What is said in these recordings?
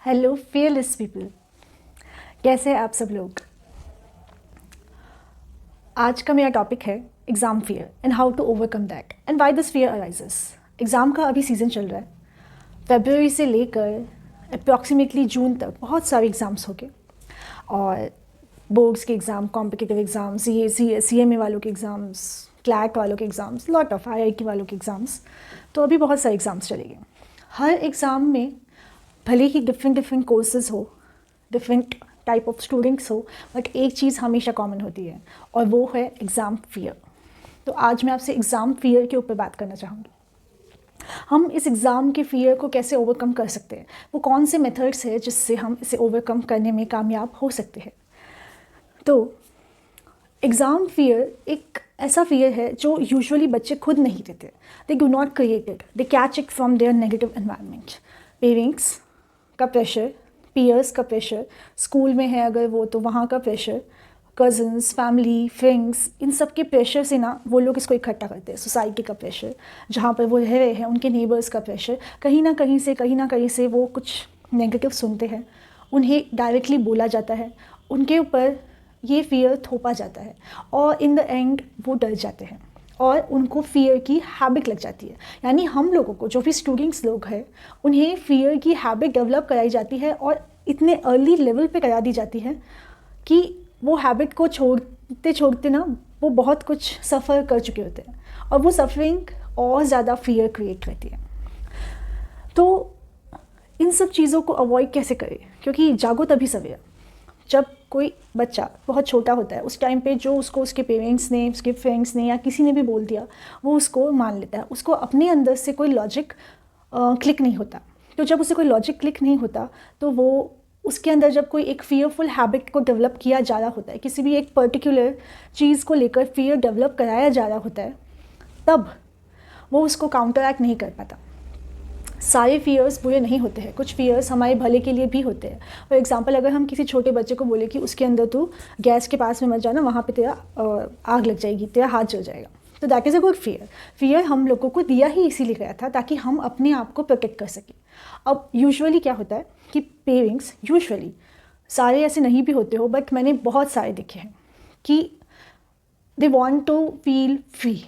Hello fearless people, कैसे हैं आप सब लोग। आज का मेरा टॉपिक है exam fear and how to overcome that and why this fear arises. Exam का अभी सीज़न चल रहा है। फरवरी से लेकर अप्रॉक्सीमेटली जून तक बहुत सारे एग्ज़ाम्स हो गए और बोर्ड्स के एग्ज़ाम, कॉम्पिटिटिव एग्ज़ाम, CMA वालों के एग्ज़ाम्स, क्लैट वालों के एग्ज़ाम्स, लॉट ऑफ IIT वालों के एग्ज़ाम्स। तो अभी बहुत सारे एग्ज़ाम्स चलेंगे। हर एग्ज़ाम में भले ही डिफरेंट कोर्सेज हो, डिफरेंट टाइप ऑफ स्टूडेंट्स हो, बट एक चीज़ हमेशा कॉमन होती है और वो है एग्ज़ाम फियर। तो आज मैं आपसे एग्ज़ाम फियर के ऊपर बात करना चाहूँगी। हम इस एग्ज़ाम के फियर को कैसे ओवरकम कर सकते हैं, वो कौन से मेथड्स हैं जिससे हम इसे ओवरकम करने में कामयाब हो सकते हैं। तो एग्ज़ाम फियर एक ऐसा फियर है जो यूजुअली बच्चे खुद नहीं देते। They do not create it, they catch it from their negative environment. Parents का प्रेशर, पीयर्स का प्रेशर, स्कूल में है अगर वो तो वहाँ का प्रेशर, कज़न्स, फैमिली, फ्रेंड्स, इन सब के प्रेशर से ना वो लोग इसको इकट्ठा करते हैं। सोसाइटी का प्रेशर, जहाँ पर वो रह रहे हैं उनके नेबर्स का प्रेशर, कहीं ना कहीं से वो कुछ नेगेटिव सुनते हैं, उन्हें डायरेक्टली बोला जाता है, उनके ऊपर ये फियर थोपा जाता है और इन द एंड वो डर जाते हैं और उनको फियर की हैबिट लग जाती है। यानी हम लोगों को, जो भी स्टूडेंट्स लोग हैं, उन्हें फियर की हैबिट डेवलप कराई जाती है और इतने अर्ली लेवल पे करा दी जाती है कि वो हैबिट को छोड़ते छोड़ते ना वो बहुत कुछ सफ़र कर चुके होते हैं और वो सफरिंग और ज़्यादा फियर क्रिएट करती है। तो इन सब चीज़ों को अवॉइड कैसे करें, क्योंकि जागो तभी सवेरा। जब कोई बच्चा बहुत छोटा होता है उस टाइम पे जो उसको उसके पेरेंट्स ने, उसके फ्रेंड्स ने या किसी ने भी बोल दिया वो उसको मान लेता है। उसको अपने अंदर से कोई लॉजिक क्लिक नहीं होता। तो जब उसे कोई लॉजिक क्लिक नहीं होता तो वो उसके अंदर जब कोई एक फियरफुल हैबिट को डेवलप किया जा रहा होता है, किसी भी एक पर्टिकुलर चीज़ को लेकर फियर डेवलप कराया जा रहा होता है, तब वो उसको काउंटर एक्ट नहीं कर पाता। सारे फियर्स बुरे नहीं होते हैं, कुछ फियर्स हमारे भले के लिए भी होते हैं। फॉर एग्जांपल, अगर हम किसी छोटे बच्चे को बोले कि उसके अंदर तू गैस के पास में मत जाना, वहाँ पे तेरा आग लग जाएगी, तेरा हाथ जल जाएगा, तो that is a good fear. Fear हम लोगों को दिया ही इसीलिए गया था ताकि हम अपने आप को प्रोटेक्ट कर सकें। अब यूजुअली क्या होता है कि पेरेंट्स, यूजुअली सारे ऐसे नहीं भी होते हो, बट मैंने बहुत सारे देखे हैं कि they want to feel free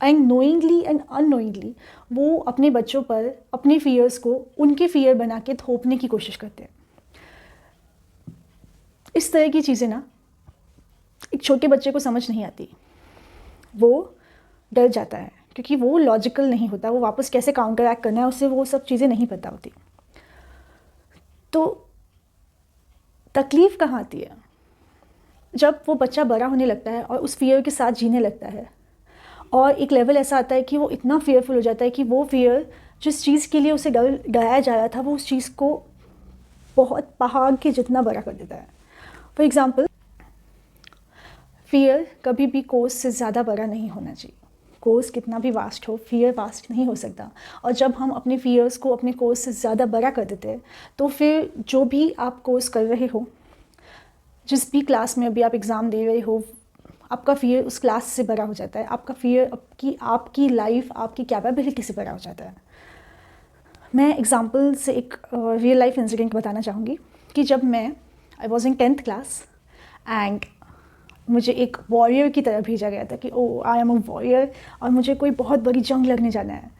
and knowingly and unknowingly वो अपने बच्चों पर अपने फियर्स को उनके फियर बना के थोपने की कोशिश करते हैं। इस तरह की चीज़ें ना एक छोटे बच्चे को समझ नहीं आती, वो डर जाता है क्योंकि वो लॉजिकल नहीं होता, वो वापस कैसे काउंटर एक्ट करना है उससे वो सब चीज़ें नहीं पता होती। तो तकलीफ़ कहाँ आती है, जब वो बच्चा बड़ा होने लगता है और उस फियर के साथ जीने लगता है और एक लेवल ऐसा आता है कि वो इतना फियरफुल हो जाता है कि वो फियर जिस चीज़ के लिए उसे डराया जा रहा था वो उस चीज़ को बहुत पहाड़ के जितना बड़ा कर देता है। फॉर एग्ज़ाम्पल, फियर कभी भी कोर्स से ज़्यादा बड़ा नहीं होना चाहिए। कोर्स कितना भी वास्ट हो, फियर वास्ट नहीं हो सकता। और जब हम अपने फियर्स को अपने कोर्स से ज़्यादा बड़ा कर देते हैं तो फिर जो भी आप कोर्स कर रहे हो, जिस भी क्लास में अभी आप एग्ज़ाम दे रहे हो, आपका फियर उस क्लास से बड़ा हो जाता है। आपका फियर आपकी लाइफ, आपकी कैपेबिलिटी से बड़ा हो जाता है। मैं एग्ज़ाम्पल से एक रियल लाइफ इंसिडेंट बताना चाहूँगी कि जब I was in 10th class and मुझे एक वॉरियर की तरह भेजा गया था कि ओ आई एम अ वॉरियर और मुझे कोई बहुत बड़ी जंग लड़ने जाना है।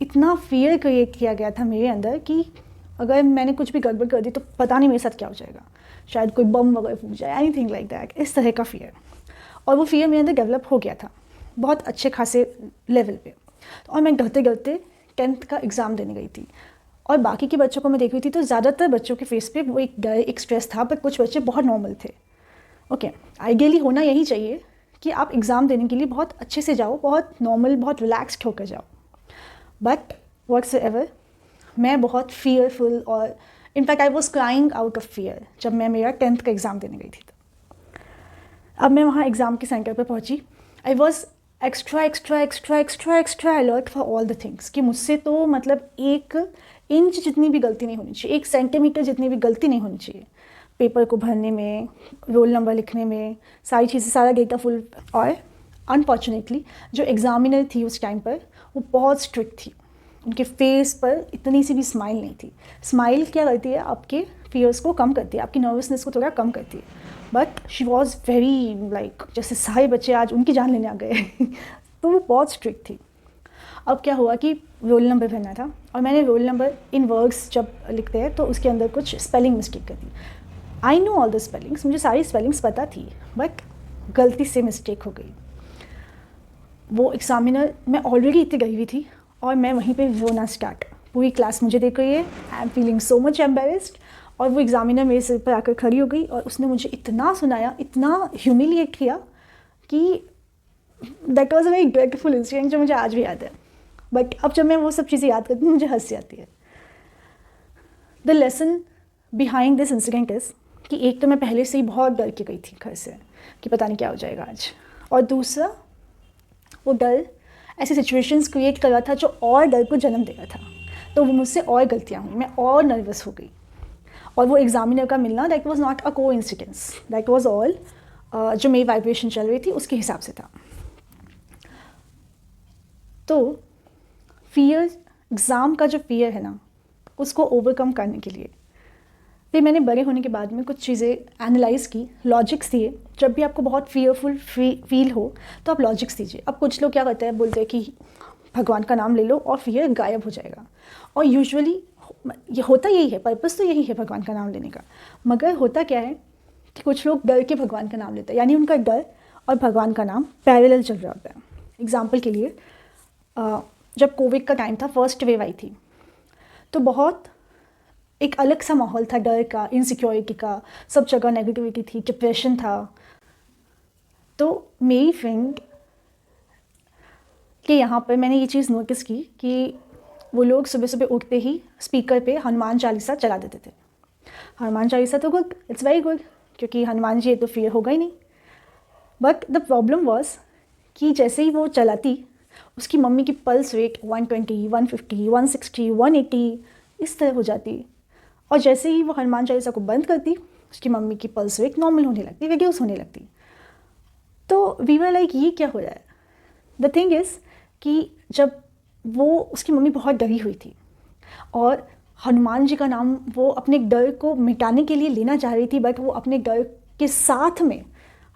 इतना फियर क्रिएट किया गया था मेरे अंदर कि अगर मैंने कुछ भी गड़बड़ कर दी तो पता नहीं मेरे साथ क्या हो जाएगा, शायद कोई बम वगैरह फूट जाए, एनीथिंग लाइक दैट, इस तरह का फियर। और वो फियर मेरे अंदर डेवलप हो गया था बहुत अच्छे खासे लेवल पे। और मैं डरते डरते 10th का एग्ज़ाम देने गई थी और बाकी के बच्चों को मैं देख रही थी तो ज़्यादातर बच्चों के फेस पे वो एक डर, एक स्ट्रेस था, बट कुछ बच्चे बहुत नॉर्मल थे। ओके, आइडियली होना यही चाहिए कि आप एग्ज़ाम देने के लिए बहुत अच्छे से जाओ, बहुत नॉर्मल, बहुत रिलैक्स्ड होकर जाओ। बट व्हाट्सएवर, मैं बहुत फियरफुल और in fact I was crying out of fear जब मैं मेरा 10th का एग्ज़ाम देने गई थी। अब मैं वहाँ एग्ज़ाम के सेंटर पर पहुँची। I was extra alert for all the things कि मुझसे तो मतलब 1 इंच जितनी भी गलती नहीं होनी चाहिए, 1 सेंटीमीटर जितनी भी गलती नहीं होनी चाहिए पेपर को भरने में, रोल नंबर लिखने में, सारी चीज़ें, सारा डेटा फुल। और अनफॉर्चुनेटली जो एग्ज़ामिनर थी उस टाइम पर वो बहुत स्ट्रिक्ट थी उनके फेस पर इतनी सी भी स्माइल नहीं थी। स्माइल क्या करती है, आपके फियर्स को कम करती है, आपकी नर्वसनेस को थोड़ा कम करती है, but she was very like जैसे सारे बच्चे आज उनकी जान लेने आ गए तो वो बहुत स्ट्रिक्ट थी। अब क्या हुआ कि रोल नंबर भरना था और मैंने रोल नंबर इन वर्ड्स जब लिखते हैं तो उसके अंदर कुछ स्पेलिंग मिस्टेक कर दी। I know all the spellings, मुझे सारी स्पेलिंग्स पता थी, बट गलती से मिस्टेक हो गई। वो एग्ज़ामिनर, मैं ऑलरेडी इतनी गई हुई थी और मैं वहीं पे रोना स्टार्ट, पूरी क्लास मुझे देख रही है, I am feeling so much embarrassed. और वो एग्ज़ामिनर मेरे सिर पर आकर खड़ी हो गई और उसने मुझे इतना सुनाया, इतना ह्यूमिलिएट किया कि that was a very grateful incident जो मुझे आज भी याद है। बट अब जब मैं वो सब चीज़ें याद करती हूँ मुझे हंसी आती है। The lesson behind this incident is कि एक तो मैं पहले से ही बहुत डर के गई थी घर से कि पता नहीं क्या हो जाएगा आज, और दूसरा वो डर ऐसी सिचुएशंस क्रिएट कर रहा था जो और डर को जन्म दे रहा था। तो वो मुझसे और गलतियाँ हुई, मैं और नर्वस हो गई। और वो एग्ज़ामिनर का मिलना that was not a coincidence, that was all जो मेरी वाइब्रेशन चल रही थी उसके हिसाब से था। तो फियर, एग्ज़ाम का जो फियर है ना, उसको ओवरकम करने के लिए फिर मैंने बड़े होने के बाद में कुछ चीज़ें एनालाइज़ की, लॉजिक्स दिए। जब भी आपको बहुत फियरफुल फील हो तो आप लॉजिक्स दीजिए। अब कुछ लोग क्या करते हैं, बोलते हैं कि भगवान का नाम ले लो और फियर गायब हो जाएगा, और यूजुअली ये होता यही है, पर्पस तो यही है भगवान का नाम लेने का। मगर होता क्या है कि कुछ लोग डर के भगवान का नाम लेते हैं, यानी उनका डर और भगवान का नाम पैरेलल चल रहा होता है। एग्ज़ाम्पल के लिए जब कोविड का टाइम था, फर्स्ट वेव आई थी, तो बहुत एक अलग सा माहौल था, डर का, इनसिक्योरिटी का, सब जगह नेगेटिविटी थी, डिप्रेशन था। तो मेरी फ्रेंड के यहाँ पर मैंने ये चीज़ नोटिस की कि वो लोग सुबह सुबह उठते ही स्पीकर पे हनुमान चालीसा चला देते थे। हनुमान चालीसा तो गुड, इट्स वेरी गुड, क्योंकि हनुमान जी है तो फियर होगा ही नहीं। बट द प्रॉब्लम वॉज कि जैसे ही वो चलाती, उसकी मम्मी की पल्स रेट 120, 150, 160, 180 इस तरह हो जाती, और जैसे ही वो हनुमान चालीसा को बंद करती, उसकी मम्मी की पल्स रेट नॉर्मल होने लगती, रिड्यूस होने लगती। तो वी वर लाइक ये क्या हो रहा है। द थिंग इज़ कि जब वो, उसकी मम्मी बहुत डरी हुई थी और हनुमान जी का नाम वो अपने डर को मिटाने के लिए लेना चाह रही थी, बट वो अपने डर के साथ में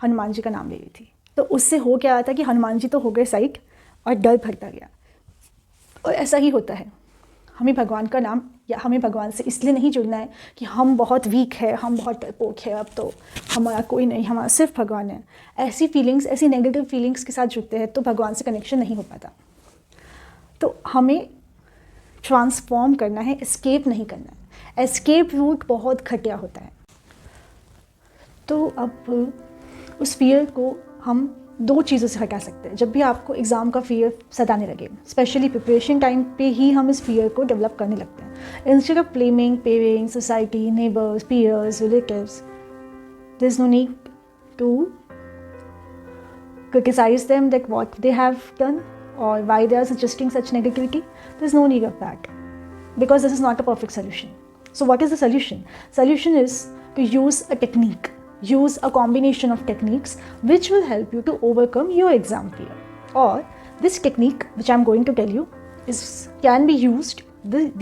हनुमान जी का नाम ले रही थी। तो उससे हो क्या रहा था कि हनुमान जी तो हो गए साइड और डर भरता गया। और ऐसा ही होता है, हमें भगवान का नाम या हमें भगवान से इसलिए नहीं जुड़ना है कि हम बहुत वीक है, हम बहुत डरपोक है, अब तो हमारा कोई नहीं, हमारा सिर्फ भगवान है। ऐसी फीलिंग्स, ऐसी नेगेटिव फीलिंग्स के साथ जुड़ते हैं तो भगवान से कनेक्शन नहीं हो पाता। तो हमें ट्रांसफॉर्म करना है, एस्केप नहीं करना है। एस्केप रूट बहुत घटिया होता है। तो अब उस फियर को हम दो चीज़ों से हटा सकते हैं। जब भी आपको एग्ज़ाम का फियर सताने लगे, स्पेशली प्रिपरेशन टाइम पे ही हम इस फियर को डेवलप करने लगते हैं। Instead of blaming parents, society, neighbours, peers, relatives, there is no need to criticize them that what they have done or why they are suggesting such negativity. There is no need of that, because this is not a perfect solution. So what is the solution? Solution is to use a technique, use a combination of techniques which will help you to overcome your exam fear. Or this technique which I am going to tell you can be used,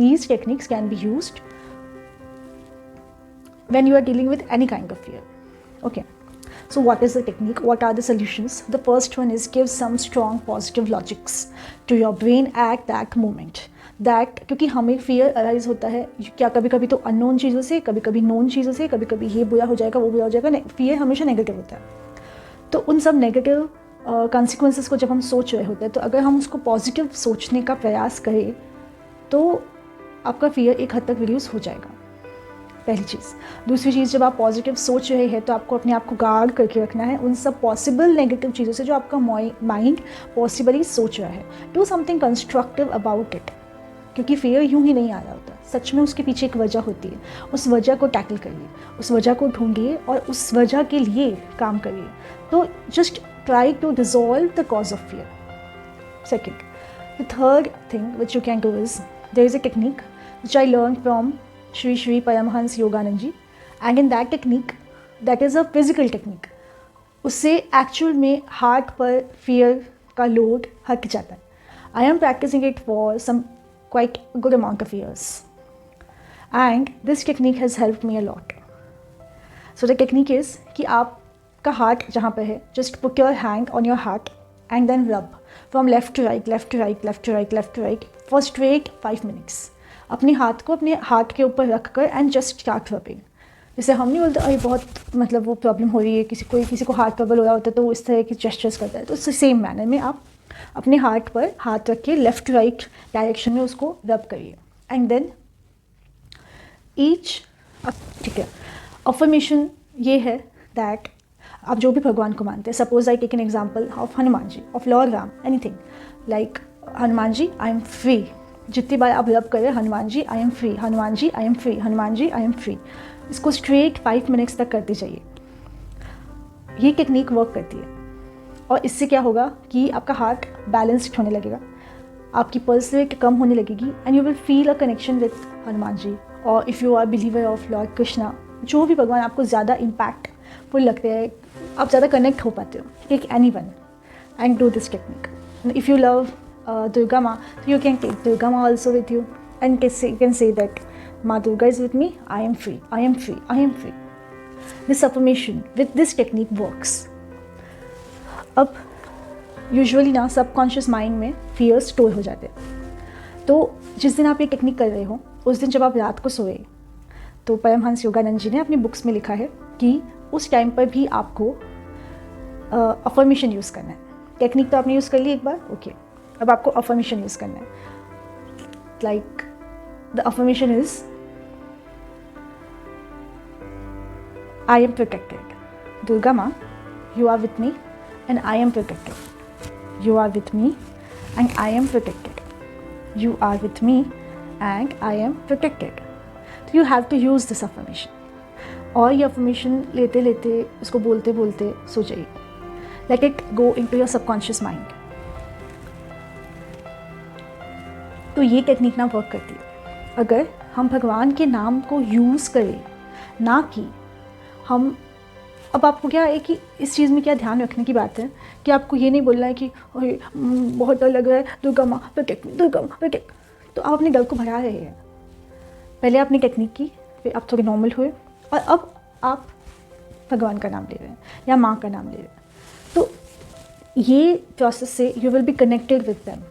these techniques can be used when you are dealing with any kind of fear. Okay. So what is the technique? What are the solutions? The first one is give some strong positive logics to your brain at that moment. That क्योंकि हमें fear arise होता है क्या, कभी कभी तो unknown चीज़ों से, कभी कभी known चीज़ों से, कभी कभी ये बुरा हो जाएगा, वो बुरा हो जाएगा। fear हमेशा नेगेटिव होता है। तो उन सब नेगेटिव consequences को जब हम सोच रहे होते हैं, तो अगर हम उसको पॉजिटिव सोचने का प्रयास करें तो आपका fear एक हद तक रिड्यूस हो जाएगा, पहली चीज़। दूसरी चीज़, जब आप पॉजिटिव सोच रहे हैं तो आपको अपने आप को गार्ड करके रखना है उन सब पॉसिबल नेगेटिव चीज़ों से जो आपका माइंड पॉसिबली सोच रहा है। Do something constructive about it, क्योंकि फियर यूं ही नहीं आ रहा होता, सच में उसके पीछे एक वजह होती है। उस वजह को टैकल करिए, उस वजह को ढूंढिए और उस वजह के लिए काम करिए। तो just try to dissolve the cause of fear. Second, the third thing which you can do is, there is a technique which I learn from Shri Shri Paramahansa Yoganand ji, and in that technique, that is a physical technique, उससे actual में heart पर fear का load हट जाता है। I am practising it for some quite a good amount of years. And this technique has helped me a lot. So the technique is कि आपका heart जहाँ पे है, just put your hand on your heart and then rub from left to right, left to right, left to right, left to right for straight 5 minutes. अपने हाथ को अपने heart के ऊपर रख कर and just start rubbing. जैसे हम नहीं बोलते अरे बहुत मतलब वो प्रॉब्लम हो रही है, किसी को हार्ट ट्रबल हो रहा होता है तो वो इस तरह के जेस्चर्स करता है, तो सेम मैनर में आप अपने हार्ट पर हाथ रख के लेफ़्ट राइट डायरेक्शन में उसको रब करिए एंड देन ईच, ठीक है। अफर्मेशन ये है दैट आप जो भी भगवान को मानते हैं, suppose I take an example of Hanuman ji, of lord Ram, anything like Hanuman ji I am free. जितनी बार आप रब करें Hanuman ji I am free, Hanuman ji I am free, Hanuman ji I am free, इसको स्ट्रेट 5 मिनट्स तक करते जाइए। ये टेक्निक वर्क करती है और इससे क्या होगा कि आपका हार्ट बैलेंस्ड होने लगेगा, आपकी पल्स रेट कम होने लगेगी and you will feel a connection with Hanuman ji. और if you are believer of lord Krishna, जो भी भगवान आपको ज़्यादा इम्पैक्टफुल लगते हैं, आप ज़्यादा कनेक्ट हो पाते हो, take any one and do this technique. If you love Durga माँ, यू कैन टेक दुर्गा माँ also with you and you can say that माँ Durga is with me, I am free, I am free, I am free. This affirmation with this technique works. अब usually ना subconscious mind में fears store हो जाते हैं, तो जिस दिन आप ये टेक्निक कर रहे हो उस दिन जब आप रात को सोए, तो परमहंस योगानंद जी ने अपनी बुक्स में लिखा है कि उस टाइम पर भी आपको अफर्मेशन यूज़ करना है। टेक्निक तो आपने यूज़ कर ली एक बार, ओके, अब आपको अफर्मेशन यूज़ करना है। Like the affirmation is I am protected, Durga माँ you are with me and I am protected. You are with me and I am protected. You are with me and I am protected. So you have to use this affirmation. और ये affirmation लेते लेते उसको बोलते बोलते सो जाइए. Let it go into your subconscious mind. तो ये टेक्निक ना वर्क करती है अगर हम भगवान के नाम को यूज़ करें, ना कि हम। अब आपको क्या है कि इस चीज़ में क्या ध्यान रखने की बात है कि आपको ये नहीं बोलना है कि अरे बहुत डर लग रहा है, दुर्गा माँ प्रोटेक्ट, दुर्गा माँ प्रोटेक्ट, तो आप अपने डर को भगा रहे हैं। पहले आपने टेक्निक की, फिर आप थोड़े नॉर्मल हुए और अब आप भगवान का नाम ले रहे हैं या माँ का नाम ले रहे हैं, तो ये प्रोसेस से you will be connected with them,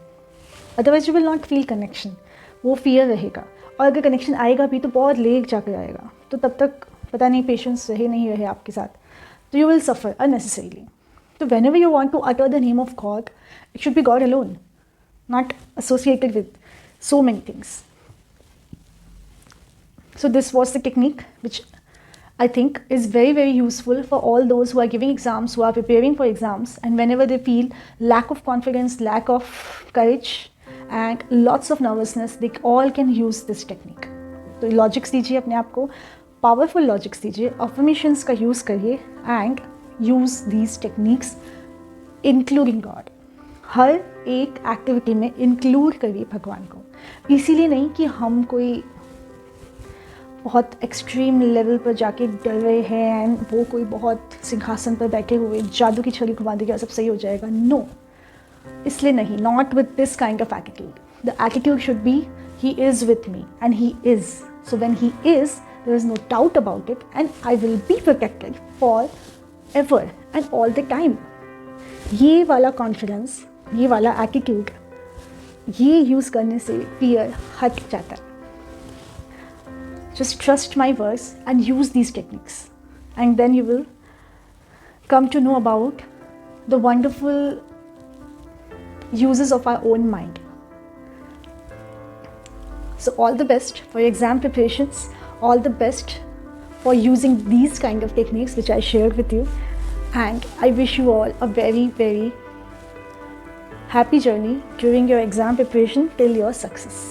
otherwise you will not feel connection, वो फियर रहेगा। और अगर कनेक्शन आएगा भी तो बहुत लेट जाकर आएगा, तो तब तक पता नहीं पेशेंस रहे नहीं रहे आपके साथ, तो you will suffer unnecessarily. So whenever you want to utter the name of God, it should be God alone, not associated with so many things. So this was the technique which I think is very, very useful for all those who are giving exams, who are preparing for exams, and whenever they feel lack of confidence, lack of courage, and lots of nervousness, they all can use this technique. तो logics दीजिए अपने आप को, powerful logics दीजिए, affirmations का use करिए and use these techniques including god. हर एक एक्टिविटी में इंक्लूड करिए भगवान को, इसीलिए नहीं कि हम कोई बहुत एक्सट्रीम लेवल पर जाके डर रहे हैं एंड वो कोई बहुत सिंहासन पर बैठे हुए जादू की छड़ी घुमा देगा सब सही हो जाएगा, नो, इसलिए नहीं, not with this kind of attitude. The attitude should be he is with me and he is, so when he is there is no doubt about it and I will be protected forever and all the time. ये वाला confidence, ये वाला attitude, ये use करने से fear हट जाता है। Just trust my words and use these techniques and then you will come to know about the wonderful uses of our own mind. So all the best for your exam preparations. All the best for using these kind of techniques which I shared with you, and I wish you all a very, very happy journey during your exam preparation till your success.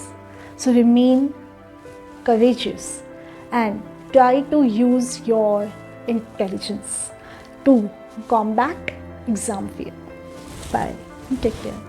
So remain courageous and try to use your intelligence to combat exam fear. Bye. Take care.